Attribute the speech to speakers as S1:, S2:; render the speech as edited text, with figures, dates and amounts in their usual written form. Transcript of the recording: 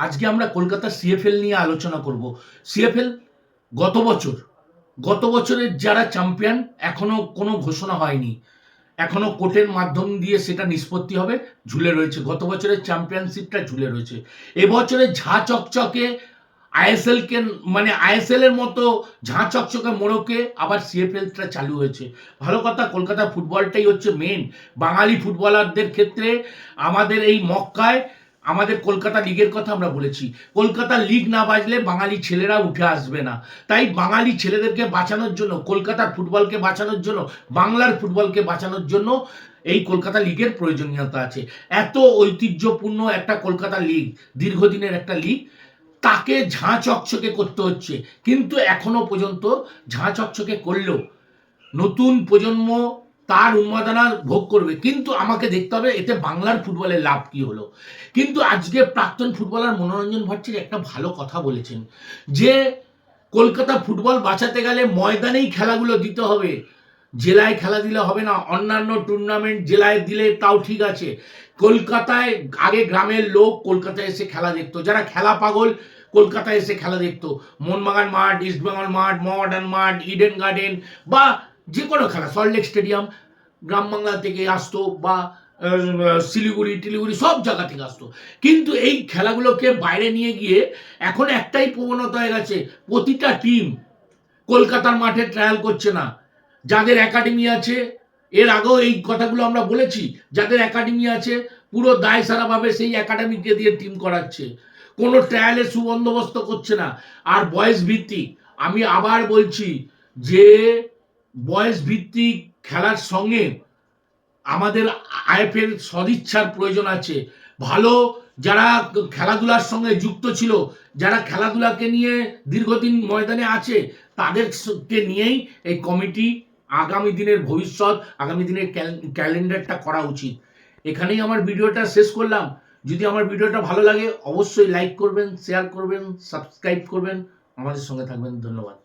S1: আজকে আমরা কলকাতা সিএফএল নিয়ে আলোচনা করব। সিএফএল গত বছরের যারা চ্যাম্পিয়ন এখনো কোনো ঘোষণা হয়নি, এখনো কোর্টের মাধ্যম দিয়ে সেটা নিষ্পত্তি হবে, ঝুলে রয়েছে। গত বছরের চ্যাম্পিয়নশিপটা ঝুলে রয়েছে। এবছরে ঝাঁ চকচকে আইএসএলকে মানে আইএসএল এর মতো ঝাঁ চকচকে মোড়কে আবার সিএফএলটা চালু হয়েছে। ভালো কথা, কলকাতা ফুটবলটাই হচ্ছে মেন। বাঙালি ফুটবলারদের ক্ষেত্রে আমাদের এই মক্কায় আমাদের কলকাতা লিগের কথা আমরা বলেছি। কলকাতা লিগ না বাজলে বাঙালি ছেলেরা উঠে আসবে না। তাই বাঙালি ছেলেদেরকে বাঁচানোর জন্য, কলকাতার ফুটবলকে বাঁচানোর জন্য, বাংলার ফুটবলকে বাঁচানোর জন্য এই কলকাতা লিগের প্রয়োজনীয়তা আছে। এত ঐতিহ্যপূর্ণ একটা কলকাতা লিগ, দীর্ঘদিনের একটা লিগ, তাকে ঝাঁ চকচকে করতে হচ্ছে। কিন্তু এখনো পর্যন্ত ঝাঁ চকচকে করলেও নতুন প্রজন্ম তার উন্মাদনা ভোগ করবে, কিন্তু আমাকে দেখতে হবে এতে বাংলার ফুটবলের লাভ কি হলো। কিন্তু আজকে প্রাক্তন ফুটবলার মনোরঞ্জন ভট্টাচার্য একটা ভালো কথা বলেছেন যে কলকাতা ফুটবল বাঁচাতে গেলে ময়দানেই খেলাগুলো দিতে হবে, জেলায় খেলা দিলে হবে না। অন্যান্য টুর্নামেন্ট জেলায় দিলে তাও ঠিক আছে, কলকাতায় আগে গ্রামের লোক কলকাতায় এসে খেলা দেখতো, যারা খেলা পাগল কলকাতায় এসে খেলা দেখতো। মোহনবাগান মাঠ, ইস্টবেঙ্গল মাঠ, মডার্ন মাঠ, ইডেন গার্ডেন বা যে কোনো খেলা, সল্টলেক স্টেডিয়াম, গ্রাম বাংলা থেকে আসতো বা শিলিগুড়ি টিলিগুড়ি সব জায়গা থেকে আসতো। কিন্তু এই খেলাগুলোকে বাইরে নিয়ে গিয়ে এখন একটাই প্রবণতা হয়ে গেছে, প্রতিটা টিম কলকাতার মাঠে ট্রায়াল করছে না। যাদের একাডেমি আছে, এর আগেও এই কথাগুলো আমরা বলেছি, যাদের একাডেমি আছে পুরো দায় সারাভাবে সেই একাডেমিকে দিয়ে টিম করাচ্ছে, কোনো ট্রায়ালের সুবন্দোবস্ত করছে না। আর বয়স ভিত্তিক, আমি আবার বলছি যে বয়স ভিত্তিক খেলার সঙ্গে আমাদের আইএফএর সদিচ্ছার প্রয়োজন আছে। ভালো যারা খেলাধুলার সঙ্গে যুক্ত ছিল, যারা খেলাধুলাকে নিয়ে দীর্ঘদিন ময়দানে আছে, তাদেরকে নিয়েই এই কমিটি আগামী দিনের ভবিষ্যৎ, আগামী দিনের ক্যালেন্ডারটা করা উচিত। এখানেই আমার ভিডিওটা শেষ করলাম। যদি আমার ভিডিওটা ভালো লাগে অবশ্যই লাইক করবেন, শেয়ার করবেন, সাবস্ক্রাইব করবেন, আমাদের সঙ্গে থাকবেন। ধন্যবাদ।